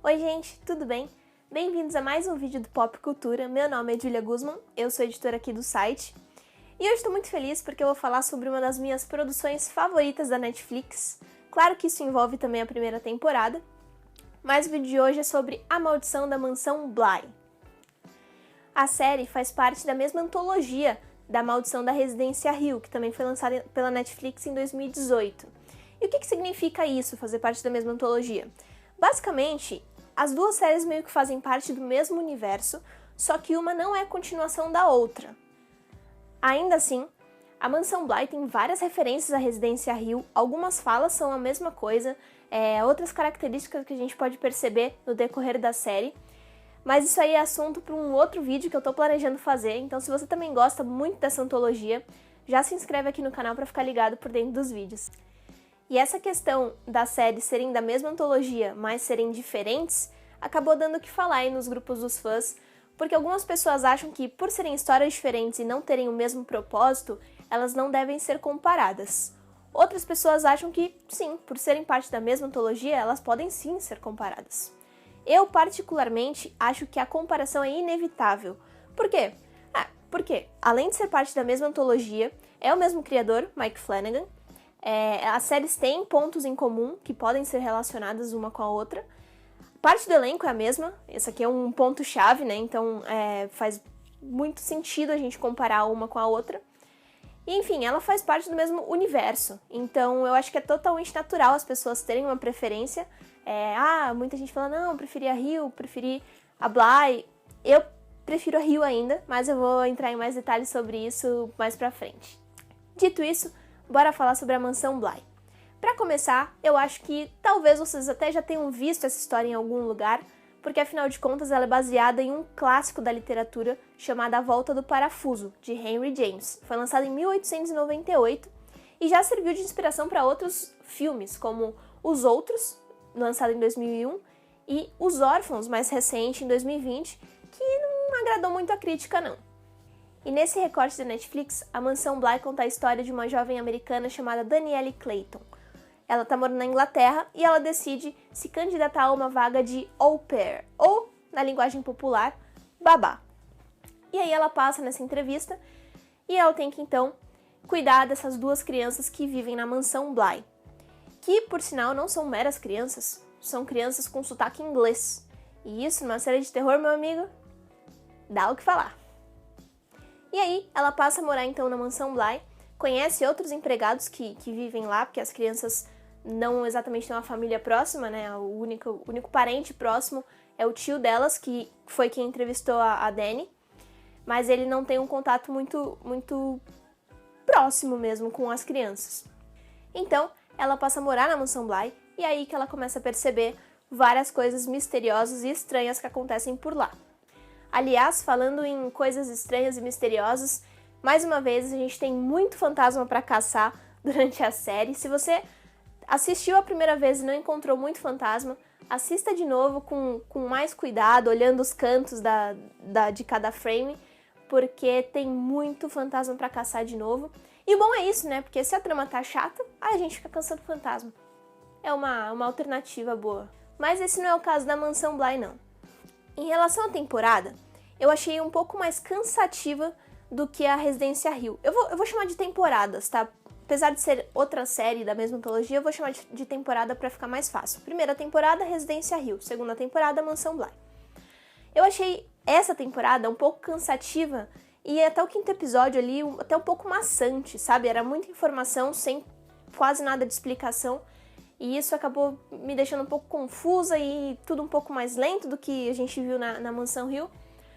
Oi gente, tudo bem? Bem-vindos a mais um vídeo do Pop Cultura. Meu nome é Julia Guzman, eu sou editora aqui do site. E hoje estou muito feliz porque eu vou falar sobre uma das minhas produções favoritas da Netflix. Claro que isso envolve também a primeira temporada, mas o vídeo de hoje é sobre A Maldição da Mansão Bly. A série faz parte da mesma antologia da Maldição da Residência Hill, que também foi lançada pela Netflix em 2018. E o que significa isso, fazer parte da mesma antologia? Basicamente, as duas séries meio que fazem parte do mesmo universo, só que uma não é continuação da outra. Ainda assim, a Mansão Bly tem várias referências à Residência Hill, algumas falas são a mesma coisa, outras características que a gente pode perceber no decorrer da série, mas isso aí é assunto para um outro vídeo que eu tô planejando fazer, então se você também gosta muito dessa antologia, já se inscreve aqui no canal para ficar ligado por dentro dos vídeos. E essa questão das séries serem da mesma antologia, mas serem diferentes, acabou dando o que falar aí nos grupos dos fãs, porque algumas pessoas acham que, por serem histórias diferentes e não terem o mesmo propósito, elas não devem ser comparadas. Outras pessoas acham que, sim, por serem parte da mesma antologia, elas podem sim ser comparadas. Eu, particularmente, acho que a comparação é inevitável. Por quê? Porque, além de ser parte da mesma antologia, é o mesmo criador, Mike Flanagan. As séries têm pontos em comum que podem ser relacionadas uma com a outra. Parte do elenco é a mesma, esse aqui é um ponto-chave, né? Então faz muito sentido a gente comparar uma com a outra. E, enfim, ela faz parte do mesmo universo, então eu acho que é totalmente natural as pessoas terem uma preferência. Muita gente fala, não, eu preferi a Hill, preferi a Bly. Eu prefiro a Hill ainda, mas eu vou entrar em mais detalhes sobre isso mais pra frente. Dito isso, bora falar sobre a Mansão Bly. Para começar, eu acho que talvez vocês até já tenham visto essa história em algum lugar, porque afinal de contas ela é baseada em um clássico da literatura chamado A Volta do Parafuso, de Henry James. Foi lançado em 1898 e já serviu de inspiração para outros filmes, como Os Outros, lançado em 2001, e Os Órfãos, mais recente, em 2020, que não agradou muito a crítica não. E nesse recorte da Netflix, a Mansão Bly conta a história de uma jovem americana chamada Danielle Clayton. Ela tá morando na Inglaterra e ela decide se candidatar a uma vaga de au pair, ou, na linguagem popular, babá. E aí ela passa nessa entrevista e ela tem que, então, cuidar dessas duas crianças que vivem na Mansão Bly. Que, por sinal, não são meras crianças, são crianças com sotaque inglês. E isso, numa série de terror, meu amigo, dá o que falar. E aí, ela passa a morar então na Mansão Bly, conhece outros empregados que vivem lá, porque as crianças não exatamente têm uma família próxima, né? O único parente próximo é o tio delas, que foi quem entrevistou a Dani, mas ele não tem um contato muito próximo mesmo com as crianças. Então, ela passa a morar na Mansão Bly, e é aí que ela começa a perceber várias coisas misteriosas e estranhas que acontecem por lá. Aliás, falando em coisas estranhas e misteriosas, mais uma vez a gente tem muito fantasma para caçar durante a série. Se você assistiu a primeira vez e não encontrou muito fantasma, assista de novo com mais cuidado, olhando os cantos de cada frame, porque tem muito fantasma para caçar de novo. E o bom é isso, né? Porque se a trama tá chata, a gente fica caçando fantasma. É uma alternativa boa. Mas esse não é o caso da Mansão Bly, não. Em relação à temporada, eu achei um pouco mais cansativa do que a Residência Hill. Eu vou chamar de temporadas, tá? Apesar de ser outra série da mesma antologia, eu vou chamar de temporada pra ficar mais fácil. Primeira temporada, Residência Hill. Segunda temporada, Mansão Bly. Eu achei essa temporada um pouco cansativa e até o quinto episódio ali, até um pouco maçante, sabe? Era muita informação sem quase nada de explicação. E isso acabou me deixando um pouco confusa e tudo um pouco mais lento do que a gente viu na Mansão Hill.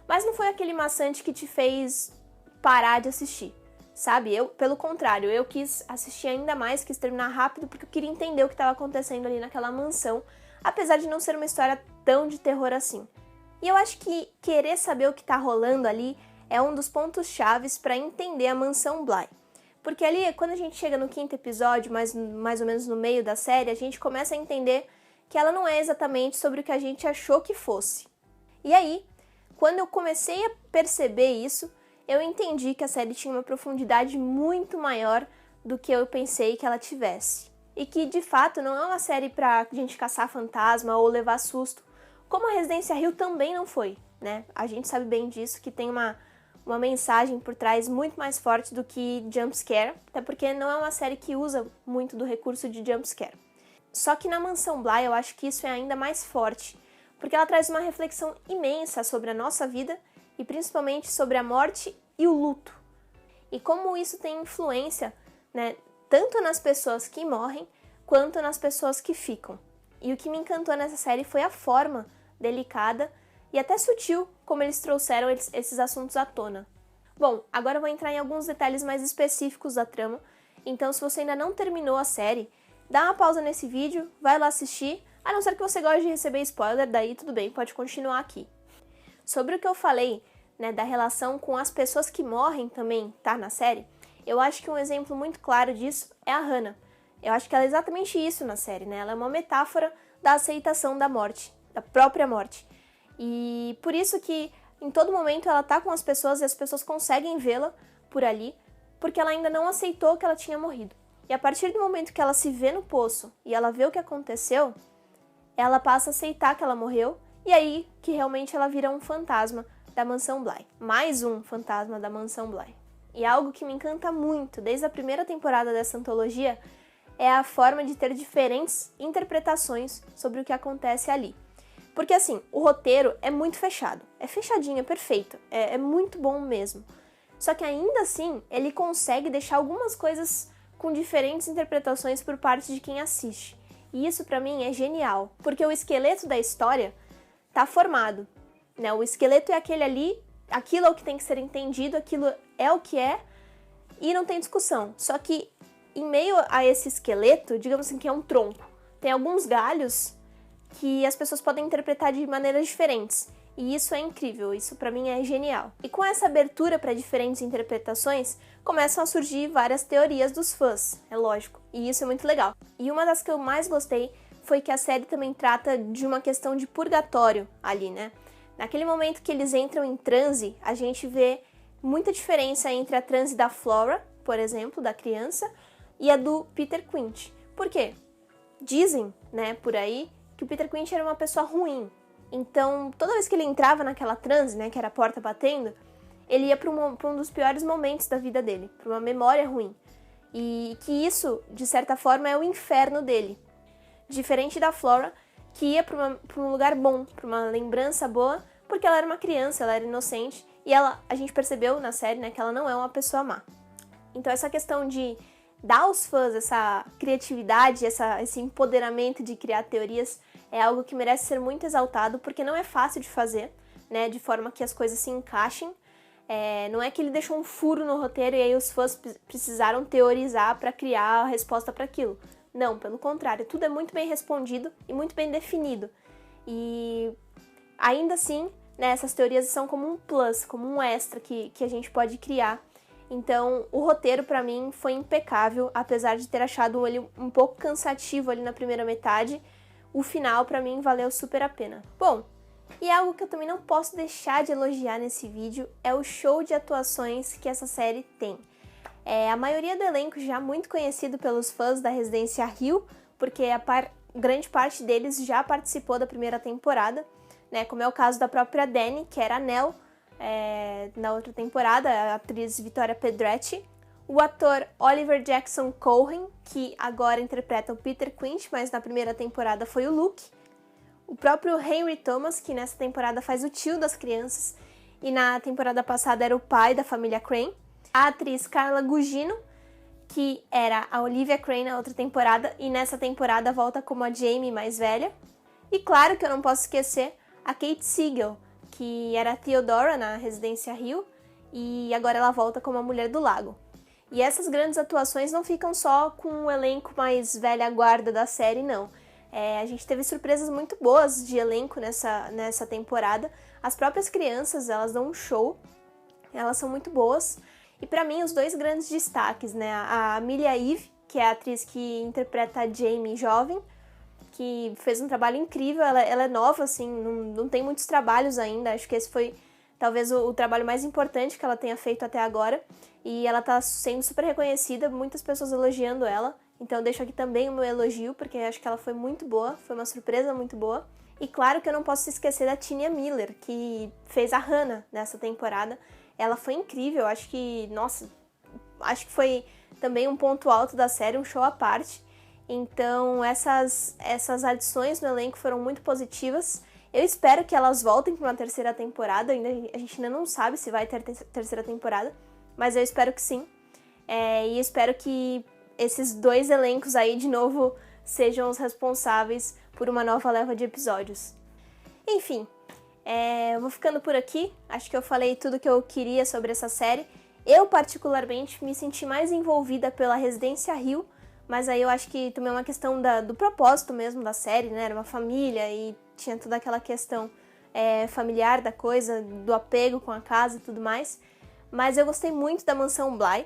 Mas não foi aquele maçante que te fez parar de assistir, sabe? Pelo contrário, eu quis assistir ainda mais, quis terminar rápido porque eu queria entender o que estava acontecendo ali naquela mansão, apesar de não ser uma história tão de terror assim. E eu acho que querer saber o que tá rolando ali é um dos pontos chaves para entender a Mansão Bly. Porque ali, quando a gente chega no quinto episódio, mais ou menos no meio da série, a gente começa a entender que ela não é exatamente sobre o que a gente achou que fosse. E aí, quando eu comecei a perceber isso, eu entendi que a série tinha uma profundidade muito maior do que eu pensei que ela tivesse. E que, de fato, não é uma série pra gente caçar fantasma ou levar susto, Como a Residência Hill também não foi, né? A gente sabe bem disso, que tem uma mensagem por trás muito mais forte do que jumpscare, até porque não é uma série que usa muito do recurso de jumpscare. Só que na Mansão Bly eu acho que isso é ainda mais forte, porque ela traz uma reflexão imensa sobre a nossa vida e principalmente sobre a morte e o luto. E como isso tem influência, né, tanto nas pessoas que morrem, quanto nas pessoas que ficam. E o que me encantou nessa série foi a forma delicada e até sutil como eles trouxeram esses assuntos à tona. Bom, agora eu vou entrar em alguns detalhes mais específicos da trama, então se você ainda não terminou a série, dá uma pausa nesse vídeo, vai lá assistir, a não ser que você goste de receber spoiler, daí tudo bem, pode continuar aqui. Sobre o que eu falei, né, da relação com as pessoas que morrem também tá na série, eu acho que um exemplo muito claro disso é a Hannah. Eu acho que ela é exatamente isso na série, né? Ela é uma metáfora da aceitação da morte, da própria morte. E por isso que em todo momento ela tá com as pessoas e as pessoas conseguem vê-la por ali, porque ela ainda não aceitou que ela tinha morrido. E a partir do momento que ela se vê no poço e ela vê o que aconteceu, ela passa a aceitar que ela morreu, e aí que realmente ela vira um fantasma da Mansão Bly. Mais um fantasma da Mansão Bly. E algo que me encanta muito desde a primeira temporada dessa antologia é a forma de ter diferentes interpretações sobre o que acontece ali. Porque assim, o roteiro é muito fechado, é fechadinho, é perfeito, é muito bom mesmo. Só que ainda assim, ele consegue deixar algumas coisas com diferentes interpretações por parte de quem assiste. E isso pra mim é genial, porque o esqueleto da história tá formado, né? O esqueleto é aquele ali, aquilo é o que tem que ser entendido, aquilo é o que é, e não tem discussão. Só que em meio a esse esqueleto, digamos assim que é um tronco, tem alguns galhos que as pessoas podem interpretar de maneiras diferentes. E isso é incrível, isso pra mim é genial. E com essa abertura para diferentes interpretações, começam a surgir várias teorias dos fãs, é lógico, e isso é muito legal. E uma das que eu mais gostei foi que a série também trata de uma questão de purgatório ali, né? Naquele momento que eles entram em transe, a gente vê muita diferença entre a transe da Flora, por exemplo, da criança, e a do Peter Quint. Por quê? Dizem, né, por aí, que o Peter Quint era uma pessoa ruim. Então, toda vez que ele entrava naquela transe, né, que era a porta batendo, ele ia para um dos piores momentos da vida dele, para uma memória ruim. E que isso, de certa forma, é o inferno dele. Diferente da Flora, que ia para um lugar bom, para uma lembrança boa, porque ela era uma criança, ela era inocente, e a gente percebeu na série, né, que ela não é uma pessoa má. Então, essa questão de dar aos fãs essa criatividade, esse empoderamento de criar teorias é algo que merece ser muito exaltado, porque não é fácil de fazer, né, de forma que as coisas se encaixem. Não é que ele deixou um furo no roteiro e aí os fãs precisaram teorizar para criar a resposta para aquilo. Não, pelo contrário, tudo é muito bem respondido e muito bem definido. E ainda assim, né, essas teorias são como um plus, como um extra que a gente pode criar. Então, o roteiro pra mim foi impecável, apesar de ter achado ele um pouco cansativo ali na primeira metade. O final pra mim valeu super a pena. Bom, e algo que eu também não posso deixar de elogiar nesse vídeo é o show de atuações que essa série tem. A maioria do elenco já muito conhecido pelos fãs da Residência Hill, porque grande parte deles já participou da primeira temporada, né, como é o caso da própria Dani, que era a Nell, na outra temporada, a atriz Victoria Pedretti, o ator Oliver Jackson Cohen, que agora interpreta o Peter Quint, mas na primeira temporada foi o Luke, o próprio Henry Thomas, que nessa temporada faz o tio das crianças, e na temporada passada era o pai da família Crane, a atriz Carla Gugino, que era a Olivia Crane na outra temporada, e nessa temporada volta como a Jamie mais velha, e claro que eu não posso esquecer a Kate Siegel, que era a Theodora na Residência Hill, e agora ela volta como a Mulher do Lago. E essas grandes atuações não ficam só com o elenco mais velha guarda da série, não. A gente teve surpresas muito boas de elenco nessa temporada. As próprias crianças, elas dão um show, elas são muito boas. E pra mim, os dois grandes destaques, né? A Amelia Eve, que é a atriz que interpreta a Jamie jovem, que fez um trabalho incrível, ela é nova, assim, não tem muitos trabalhos ainda, acho que esse foi talvez o trabalho mais importante que ela tenha feito até agora, e ela tá sendo super reconhecida, muitas pessoas elogiando ela, então eu deixo aqui também o meu elogio, porque acho que ela foi muito boa, foi uma surpresa muito boa. E claro que eu não posso esquecer da Tinia Miller, que fez a Hannah nessa temporada. Ela foi incrível, acho que foi também um ponto alto da série, um show à parte. Então essas adições no elenco foram muito positivas. Eu espero que elas voltem para uma terceira temporada, a gente ainda não sabe se vai ter terceira temporada, mas eu espero que sim. E espero que esses dois elencos aí de novo sejam os responsáveis por uma nova leva de episódios. Enfim, eu vou ficando por aqui, acho que eu falei tudo que eu queria sobre essa série. Eu particularmente me senti mais envolvida pela Residência Hill, mas aí eu acho que também é uma questão do propósito mesmo da série, né? Era uma família e tinha toda aquela questão familiar da coisa, do apego com a casa e tudo mais. Mas eu gostei muito da Mansão Bly.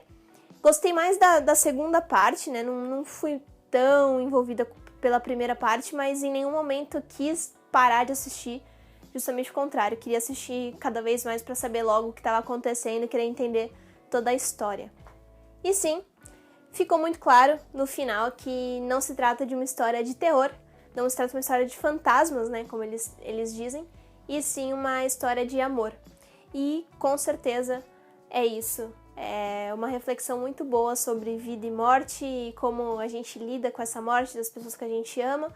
Gostei mais da segunda parte, né? Não fui tão envolvida pela primeira parte, mas em nenhum momento quis parar de assistir. Justamente o contrário, eu queria assistir cada vez mais para saber logo o que estava acontecendo e querer entender toda a história. E sim, ficou muito claro no final que não se trata de uma história de terror, não se trata de uma história de fantasmas, né, como eles dizem, e sim uma história de amor. E com certeza é isso. É uma reflexão muito boa sobre vida e morte e como a gente lida com essa morte das pessoas que a gente ama.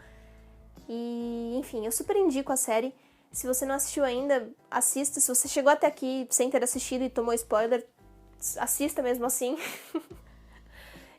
E, enfim, eu super indico a série. Se você não assistiu ainda, assista. Se você chegou até aqui sem ter assistido e tomou spoiler, assista mesmo assim.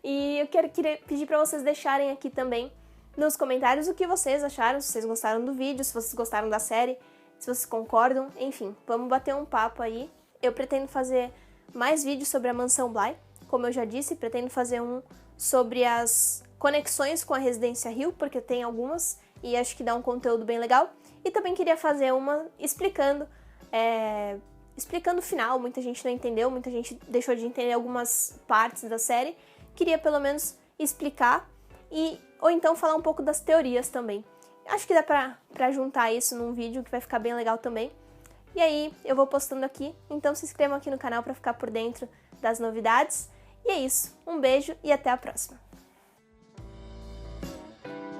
E eu queria pedir pra vocês deixarem aqui também nos comentários o que vocês acharam, se vocês gostaram do vídeo, se vocês gostaram da série, se vocês concordam, enfim, vamos bater um papo aí. Eu pretendo fazer mais vídeos sobre a Mansão Bly, como eu já disse, pretendo fazer um sobre as conexões com a Residência Hill, porque tem algumas e acho que dá um conteúdo bem legal. E também queria fazer uma explicando o final, muita gente não entendeu, muita gente deixou de entender algumas partes da série. Queria pelo menos explicar ou então falar um pouco das teorias também. Acho que dá pra juntar isso num vídeo que vai ficar bem legal também. E aí eu vou postando aqui, então se inscrevam aqui no canal pra ficar por dentro das novidades. E é isso, um beijo e até a próxima!